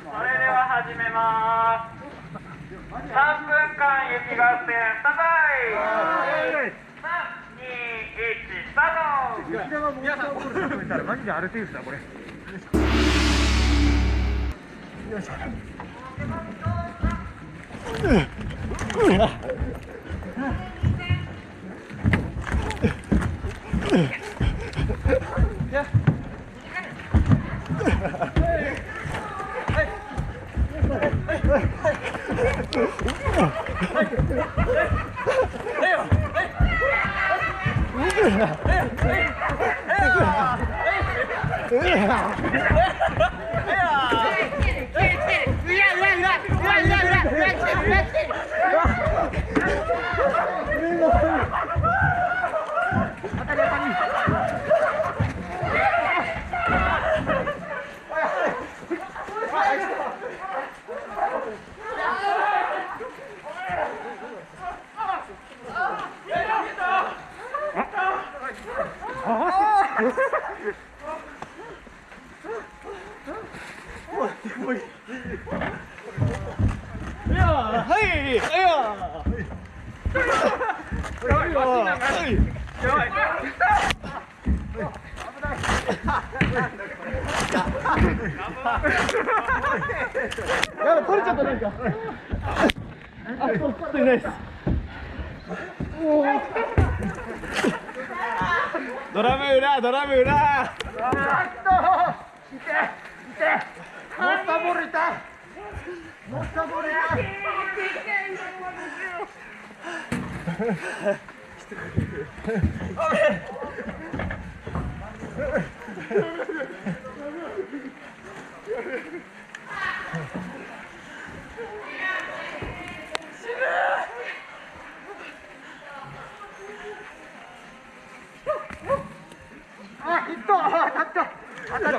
では始めます。3分間雪合戦スタンバイ。3、2、1、スタート。皆さん、これ止めたらマジでアルテウスだこれ。よいしょ。やばい、取れちゃったねんか。あ、取ってないです。ドラム裏、ドラム裏。いて、モンスターボールいた。モンスターボールいた。あ、ヒット、当たった。7、6、